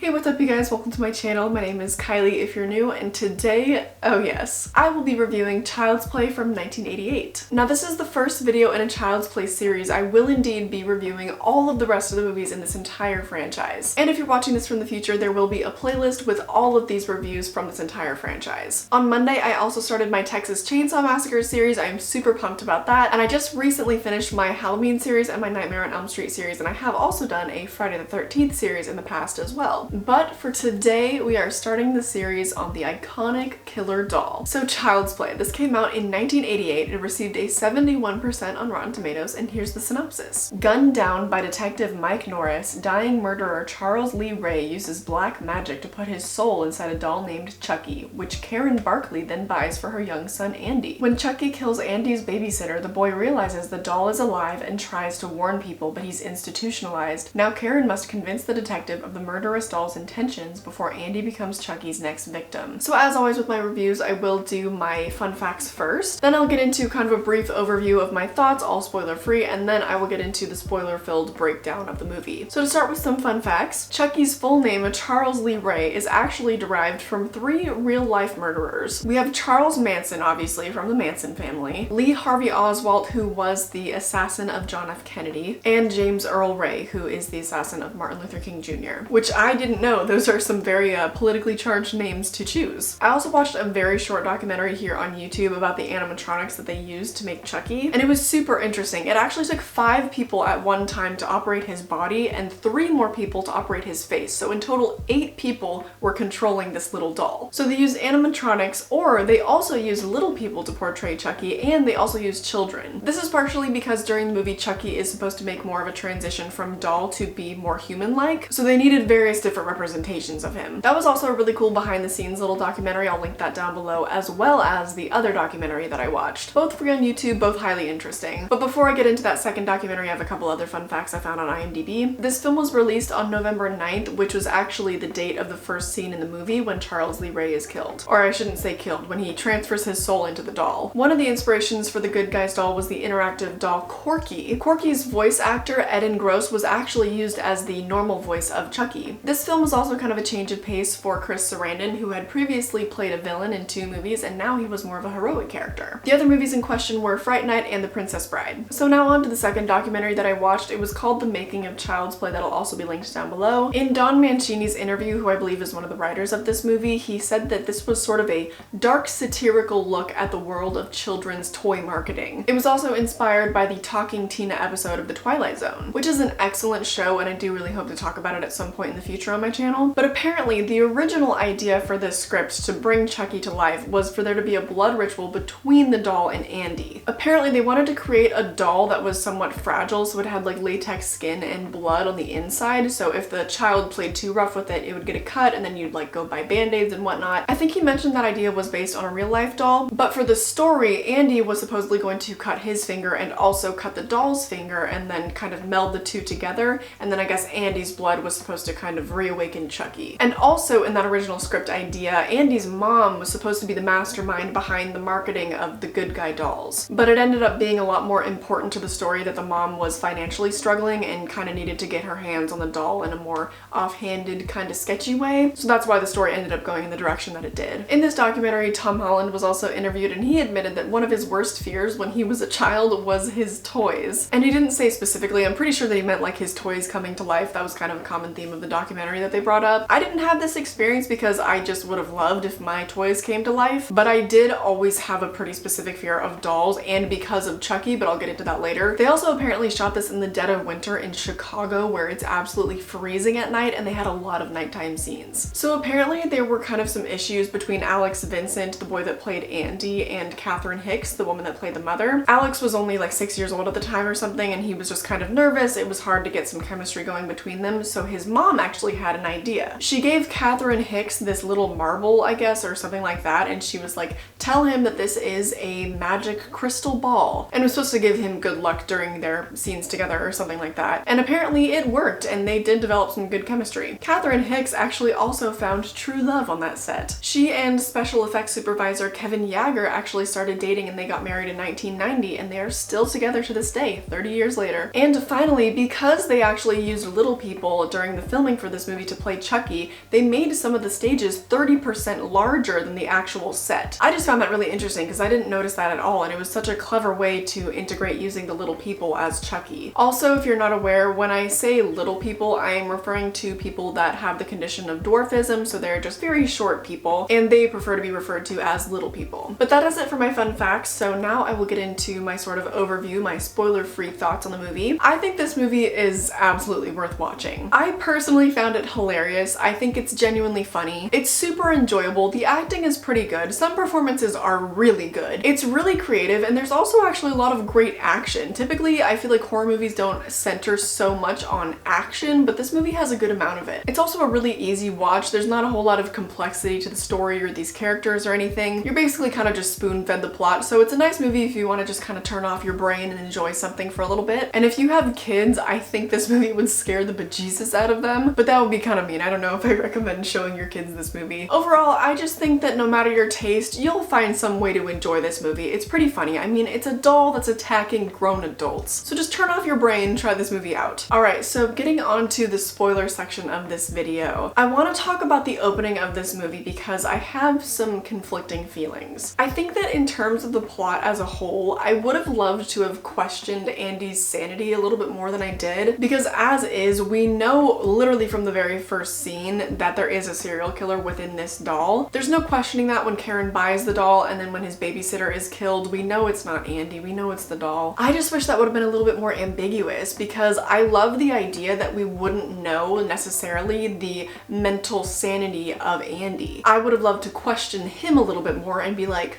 Hey, what's up you guys? Welcome to my channel. My name is Kylie if you're new, and today, oh yes, I will be reviewing Child's Play from 1988. Now this is the first video in a Child's Play series. I will indeed be reviewing all of the rest of the movies in this entire franchise. And if you're watching this from the future, there will be a playlist with all of these reviews from this entire franchise. On Monday, I also started my Texas Chainsaw Massacre series. I am super pumped about that. And I just recently finished my Halloween series and my Nightmare on Elm Street series, and I have also done a Friday the 13th series in the past as well. But for today, we are starting the series on the iconic killer doll. So Child's Play. This came out in 1988. It received a 71% on Rotten Tomatoes, and here's the synopsis. Gunned down by Detective Mike Norris, dying murderer Charles Lee Ray uses black magic to put his soul inside a doll named Chucky, which Karen Barkley then buys for her young son Andy. When Chucky kills Andy's babysitter, the boy realizes the doll is alive and tries to warn people, but he's institutionalized. Now Karen must convince the detective of the murderous doll's intentions before Andy becomes Chucky's next victim. So as always with my reviews, I will do my fun facts first. Then I'll get into kind of a brief overview of my thoughts, all spoiler free, and then I will get into the spoiler filled breakdown of the movie. So to start with some fun facts, Chucky's full name, Charles Lee Ray, is actually derived from 3 real life murderers. We have Charles Manson, obviously from the Manson family, Lee Harvey Oswald, who was the assassin of John F. Kennedy, and James Earl Ray, who is the assassin of Martin Luther King Jr., which I didn't know. Those are some very politically charged names to choose. I also watched a very short documentary here on YouTube about the animatronics that they used to make Chucky, and it was super interesting. It actually took 5 people at one time to operate his body and 3 more people to operate his face. So in total, 8 people were controlling this little doll. So they use animatronics, or they also use little people to portray Chucky, and they also use children. This is partially because during the movie, Chucky is supposed to make more of a transition from doll to be more human-like, so they needed various different representations of him. That was also a really cool behind the scenes little documentary. I'll link that down below, as well as the other documentary that I watched. Both free on YouTube, both highly interesting. But before I get into that second documentary, I have a couple other fun facts I found on IMDb. This film was released on November 9th, which was actually the date of the first scene in the movie when Charles Lee Ray is killed. Or I shouldn't say killed, when he transfers his soul into the doll. One of the inspirations for the Good Guys doll was the interactive doll Corky. Corky's voice actor, Eden Gross, was actually used as the normal voice of Chucky. This film was also kind of a change of pace for Chris Sarandon, who had previously played a villain in 2 movies, and now he was more of a heroic character. The other movies in question were Fright Night and The Princess Bride. So now on to the second documentary that I watched. It was called The Making of Child's Play. That'll also be linked down below. In Don Mancini's interview, who I believe is one of the writers of this movie, he said that this was sort of a dark satirical look at the world of children's toy marketing. It was also inspired by the Talking Tina episode of The Twilight Zone, which is an excellent show, and I do really hope to talk about it at some point in the future on my channel. But apparently the original idea for this script to bring Chucky to life was for there to be a blood ritual between the doll and Andy. Apparently they wanted to create a doll that was somewhat fragile, so it had like latex skin and blood on the inside, so if the child played too rough with it, it would get a cut and then you'd like go buy band-aids and whatnot. I think he mentioned that idea was based on a real life doll, but for the story, Andy was supposedly going to cut his finger and also cut the doll's finger and then kind of meld the 2 together, and then I guess Andy's blood was supposed to kind of reawaken Chucky. And also in that original script idea, Andy's mom was supposed to be the mastermind behind the marketing of the Good Guy dolls. But it ended up being a lot more important to the story that the mom was financially struggling and kind of needed to get her hands on the doll in a more offhanded, kind of sketchy way. So that's why the story ended up going in the direction that it did. In this documentary, Tom Holland was also interviewed, and he admitted that one of his worst fears when he was a child was his toys. And he didn't say specifically, I'm pretty sure that he meant like his toys coming to life. That was kind of a common theme of the documentary that they brought up. I didn't have this experience because I just would have loved if my toys came to life, but I did always have a pretty specific fear of dolls, and because of Chucky, but I'll get into that later. They also apparently shot this in the dead of winter in Chicago, where it's absolutely freezing at night, and they had a lot of nighttime scenes. So apparently there were kind of some issues between Alex Vincent, the boy that played Andy, and Catherine Hicks, the woman that played the mother. Alex was only like 6 years old at the time or something, and he was just kind of nervous. It was hard to get some chemistry going between them, so his mom actually had an idea. She gave Catherine Hicks this little marble, I guess, or something like that, and she was like, tell him that this is a magic crystal ball, and was supposed to give him good luck during their scenes together or something like that. And apparently it worked, and they did develop some good chemistry. Catherine Hicks actually also found true love on that set. She and special effects supervisor Kevin Yeager actually started dating, and they got married in 1990, and they are still together to this day, 30 years later. And finally, because they actually used little people during the filming for this movie to play Chucky, they made some of the stages 30% larger than the actual set. I just found that really interesting because I didn't notice that at all, and it was such a clever way to integrate using the little people as Chucky. Also, if you're not aware, when I say little people, I am referring to people that have the condition of dwarfism, so they're just very short people, and they prefer to be referred to as little people. But that is it for my fun facts, so now I will get into my sort of overview, my spoiler-free thoughts on the movie. I think this movie is absolutely worth watching. I personally found it hilarious. I think it's genuinely funny. It's super enjoyable. The acting is pretty good. Some performances are really good. It's really creative, and there's also actually a lot of great action. Typically, I feel like horror movies don't center so much on action, but this movie has a good amount of it. It's also a really easy watch. There's not a whole lot of complexity to the story or these characters or anything. You're basically kind of just spoon-fed the plot, so it's a nice movie if you want to just kind of turn off your brain and enjoy something for a little bit. And if you have kids, I think this movie would scare the bejesus out of them, but that would be kind of mean. I don't know if I recommend showing your kids this movie. Overall, I just think that no matter your taste, you'll find some way to enjoy this movie. It's pretty funny. I mean, it's a doll that's attacking grown adults. So just turn off your brain and try this movie out. Alright, so getting on to the spoiler section of this video, I want to talk about the opening of this movie because I have some conflicting feelings. I think that in terms of the plot as a whole, I would have loved to have questioned Andy's sanity a little bit more than I did, because as is, we know literally from the very first scene that there is a serial killer within this doll. There's no questioning that when Karen buys the doll, and then when his babysitter is killed, we know it's not Andy, we know it's the doll. I just wish that would have been a little bit more ambiguous, because I love the idea that we wouldn't know necessarily the mental sanity of Andy. I would have loved to question him a little bit more and be like,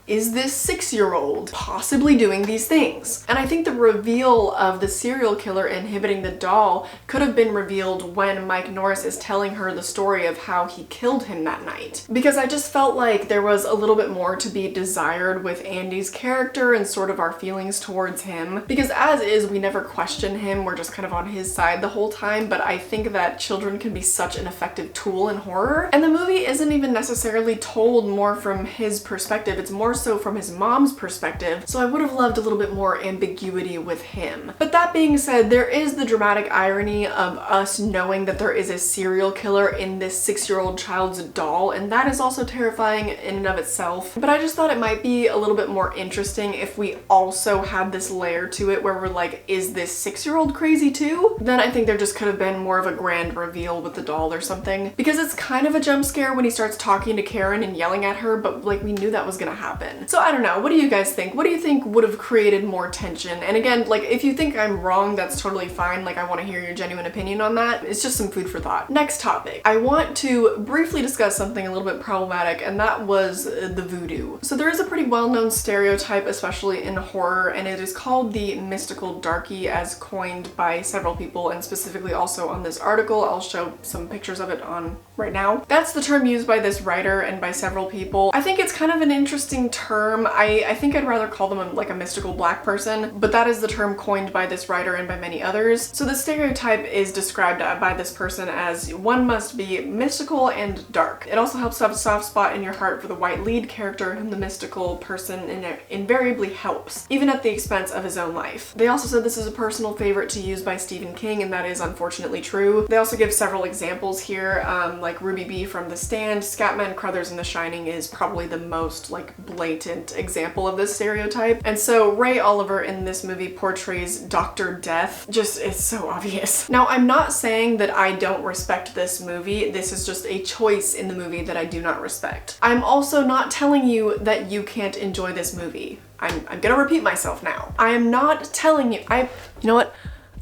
is this 6-year-old possibly doing these things? And I think the reveal of the serial killer inhibiting the doll could have been revealed when Mike Norris is telling her the story of how he killed him that night. Because I just felt like there was a little bit more to be desired with Andy's character and sort of our feelings towards him. Because as is, we never question him, we're just kind of on his side the whole time, but I think that children can be such an effective tool in horror. And the movie isn't even necessarily told more from his perspective, it's more so from his mom's perspective, so I would have loved a little bit more ambiguity with him. But that being said, there is the dramatic irony of us knowing that there is a serial killer in this 6-year-old child's doll, and that is also terrifying in and of itself. But I just thought it might be a little bit more interesting if we also had this layer to it where we're like, is this 6-year-old crazy too? Then I think there just could have been more of a grand reveal with the doll or something, because it's kind of a jump scare when he starts talking to Karen and yelling at her, but like we knew that was gonna happen. So I don't know, what do you guys think? What do you think would have created more tension? And again, like if you think I'm wrong, that's totally fine. Like I want to hear your genuine opinion on that. It's just some food for thought. Next topic. I want to briefly discuss something a little bit problematic, and that was the voodoo. So there is a pretty well-known stereotype, especially in horror, and it is called the mystical darky, as coined by several people, and specifically also on this article. I'll show some pictures of it on right now. That's the term used by this writer and by several people. I think it's kind of an interesting term. I think I'd rather call them like a mystical black person, but that is the term coined by this writer and by many others. So the stereotype is described by this person as one must be mystical and dark. It also helps to have a soft spot in your heart for the white lead character whom the mystical person invariably helps, even at the expense of his own life. They also said this is a personal favorite to use by Stephen King, and that is unfortunately true. They also give several examples here, like Ruby B from The Stand. Scatman Crothers in The Shining is probably the most like blatant example of this stereotype. And so Ray Oliver in this movie portrays Dr. Death. Just, it's so obvious. Now, I'm not saying that I don't respect this movie. This is just a choice in the movie that I do not respect. I'm also not telling you that you can't enjoy this movie. I'm gonna repeat myself now. I am not telling you, you know what?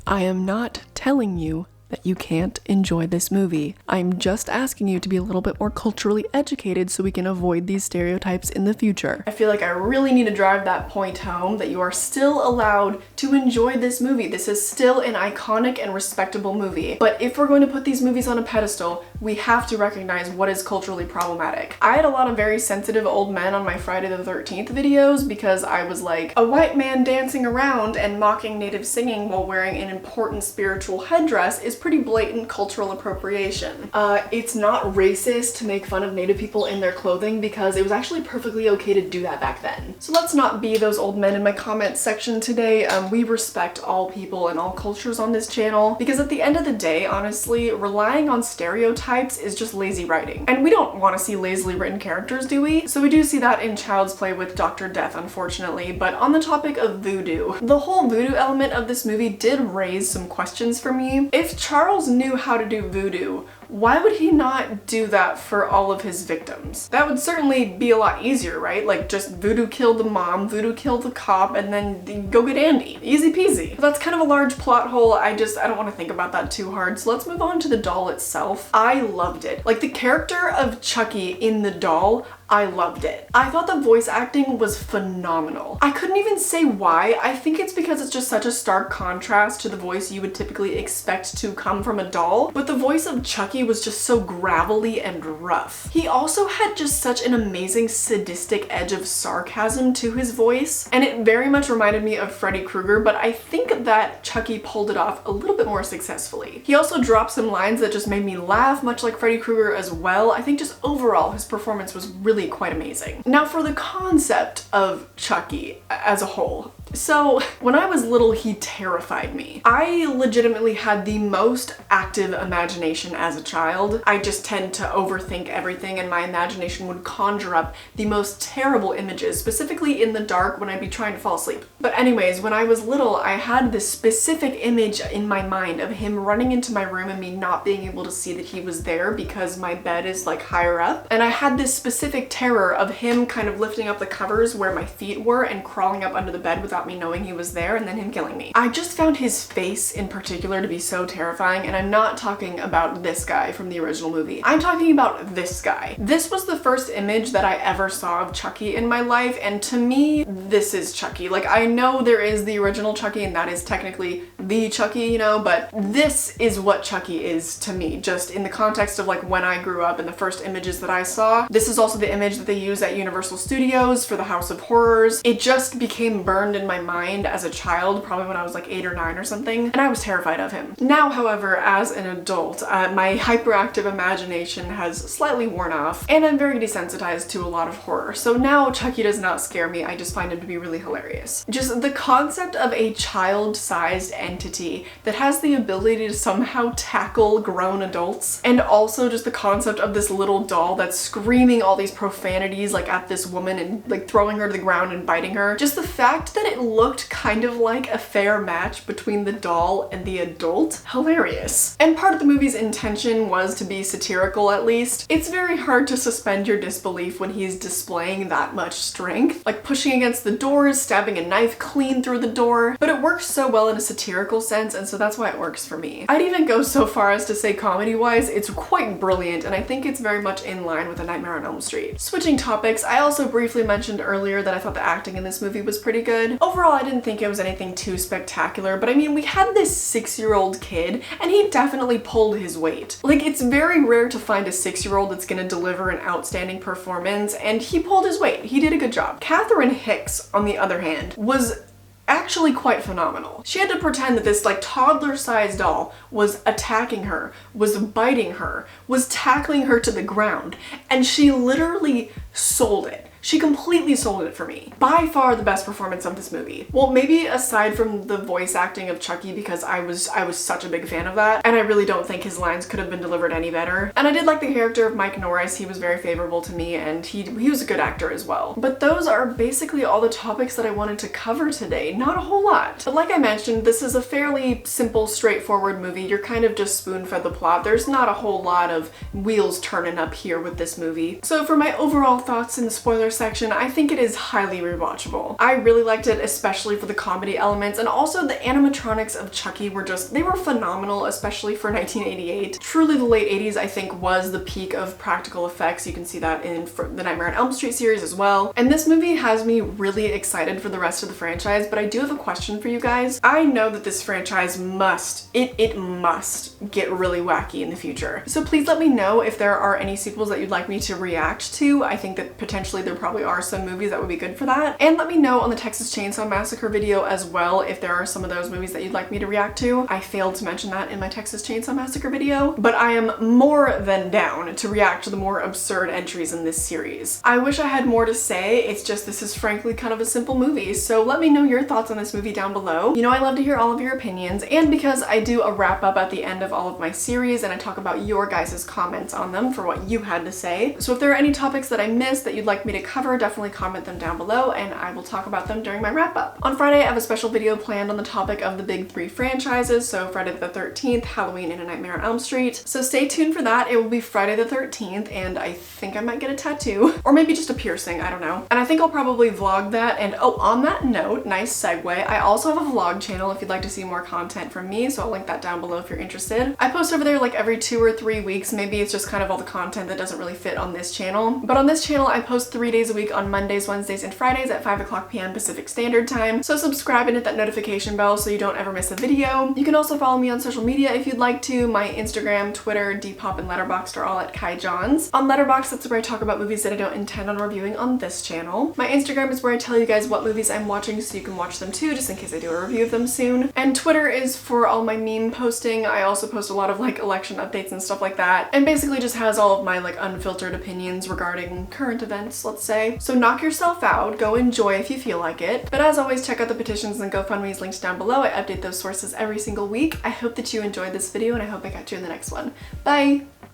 I am not telling you that you can't enjoy this movie. I'm just asking you to be a little bit more culturally educated so we can avoid these stereotypes in the future. I feel like I really need to drive that point home that you are still allowed to enjoy this movie. This is still an iconic and respectable movie. But if we're going to put these movies on a pedestal, we have to recognize what is culturally problematic. I had a lot of very sensitive old men on my Friday the 13th videos because I was like, a white man dancing around and mocking native singing while wearing an important spiritual headdress is pretty blatant cultural appropriation. It's not racist to make fun of Native people in their clothing because it was actually perfectly okay to do that back then. So let's not be those old men in my comments section today. We respect all people and all cultures on this channel because at the end of the day, honestly, relying on stereotypes is just lazy writing. And we don't want to see lazily written characters, do we? So we do see that in Child's Play with Dr. Death, unfortunately. But on the topic of voodoo, the whole voodoo element of this movie did raise some questions for me. If Charles knew how to do voodoo, why would he not do that for all of his victims? That would certainly be a lot easier, right? Like just voodoo killed the mom, voodoo killed the cop, and then go get Andy. Easy peasy. But that's kind of a large plot hole. I don't want to think about that too hard. So let's move on to the doll itself. I loved it. Like the character of Chucky in the doll, I loved it. I thought the voice acting was phenomenal. I couldn't even say why. I think it's because it's just such a stark contrast to the voice you would typically expect to come from a doll, but the voice of Chucky was just so gravelly and rough. He also had just such an amazing sadistic edge of sarcasm to his voice, and it very much reminded me of Freddy Krueger, but I think that Chucky pulled it off a little bit more successfully. He also dropped some lines that just made me laugh, much like Freddy Krueger as well. I think just overall his performance was really quite amazing. Now for the concept of Chucky as a whole. So when I was little, he terrified me. I legitimately had the most active imagination as a child. I just tend to overthink everything and my imagination would conjure up the most terrible images, specifically in the dark when I'd be trying to fall asleep. But anyways, when I was little, I had this specific image in my mind of him running into my room and me not being able to see that he was there because my bed is like higher up. And I had this specific terror of him kind of lifting up the covers where my feet were and crawling up under the bed without me knowing he was there and then him killing me. I just found his face in particular to be so terrifying, and I'm not talking about this guy from the original movie. I'm talking about this guy. This was the first image that I ever saw of Chucky in my life, and to me, this is Chucky. Like, I know there is the original Chucky and that is technically the Chucky, you know, but this is what Chucky is to me, just in the context of like when I grew up and the first images that I saw. This is also the image that they use at Universal Studios for the House of Horrors. It just became burned in my mind as a child, probably when I was like 8 or 9 or something, and I was terrified of him. Now, however, as an adult, my hyperactive imagination has slightly worn off, and I'm very desensitized to a lot of horror. So now Chucky does not scare me, I just find him to be really hilarious. Just the concept of a child-sized entity that has the ability to somehow tackle grown adults, and also just the concept of this little doll that's screaming all these profanities like at this woman and like throwing her to the ground and biting her. Just the fact that it looked kind of like a fair match between the doll and the adult. Hilarious. And part of the movie's intention was to be satirical, at least. It's very hard to suspend your disbelief when he's displaying that much strength, like pushing against the doors, stabbing a knife clean through the door, but it works so well in a satirical sense, and so that's why it works for me. I'd even go so far as to say comedy-wise, it's quite brilliant, and I think it's very much in line with A Nightmare on Elm Street. Switching topics, I also briefly mentioned earlier that I thought the acting in this movie was pretty good. Overall, I didn't think it was anything too spectacular, but I mean, we had this 6-year-old kid, and he definitely pulled his weight. Like, it's very rare to find a 6-year-old that's gonna deliver an outstanding performance, and he pulled his weight. He did a good job. Catherine Hicks, on the other hand, was actually quite phenomenal. She had to pretend that this like toddler-sized doll was attacking her, was biting her, was tackling her to the ground, and she literally sold it. She completely sold it for me. By far the best performance of this movie. Well, maybe aside from the voice acting of Chucky, because I was such a big fan of that, and I really don't think his lines could have been delivered any better. And I did like the character of Mike Norris. He was very favorable to me, and he was a good actor as well. But those are basically all the topics that I wanted to cover today. Not a whole lot. But like I mentioned, this is a fairly simple, straightforward movie. You're kind of just spoon-fed the plot. There's not a whole lot of wheels turning up here with this movie. So for my overall thoughts in the spoiler section, I think it is highly rewatchable. I really liked it, especially for the comedy elements, and also the animatronics of Chucky were they were phenomenal, especially for 1988. Truly the late 80s, I think, was the peak of practical effects. You can see that in the Nightmare on Elm Street series as well. And this movie has me really excited for the rest of the franchise, but I do have a question for you guys. I know that this franchise must get really wacky in the future. So please let me know if there are any sequels that you'd like me to react to. I think that potentially there probably are some movies that would be good for that. And let me know on the Texas Chainsaw Massacre video as well if there are some of those movies that you'd like me to react to. I failed to mention that in my Texas Chainsaw Massacre video, but I am more than down to react to the more absurd entries in this series. I wish I had more to say, it's just this is frankly kind of a simple movie, so let me know your thoughts on this movie down below. You know I love to hear all of your opinions, and because I do a wrap up at the end of all of my series and I talk about your guys' comments on them for what you had to say. So if there are any topics that I missed that you'd like me to cover, definitely comment them down below and I will talk about them during my wrap up. On Friday I have a special video planned on the topic of the big 3 franchises, so Friday the 13th, Halloween, and A Nightmare on Elm Street. So stay tuned for that. It will be Friday the 13th and I think I might get a tattoo or maybe just a piercing, I don't know. And I think I'll probably vlog that. And oh, on that note, nice segue, I also have a vlog channel if you'd like to see more content from me, so I'll link that down below if you're interested. I post over there like every 2 or 3 weeks. Maybe it's just kind of all the content that doesn't really fit on this channel. But on this channel I post 3 days a week on Mondays, Wednesdays, and Fridays at 5 p.m. Pacific Standard Time. So subscribe and hit that notification bell so you don't ever miss a video. You can also follow me on social media if you'd like to. My Instagram, Twitter, Depop, and Letterboxd are all at Kai Johns. On Letterboxd, that's where I talk about movies that I don't intend on reviewing on this channel. My Instagram is where I tell you guys what movies I'm watching so you can watch them too, just in case I do a review of them soon. And Twitter is for all my meme posting. I also post a lot of like election updates and stuff like that, and basically just has all of my like unfiltered opinions regarding current events, let's say. So knock yourself out, go enjoy if you feel like it. But as always, check out the petitions and GoFundMe's links down below. I update those sources every single week. I hope that you enjoyed this video and I hope I catch you in the next one. Bye!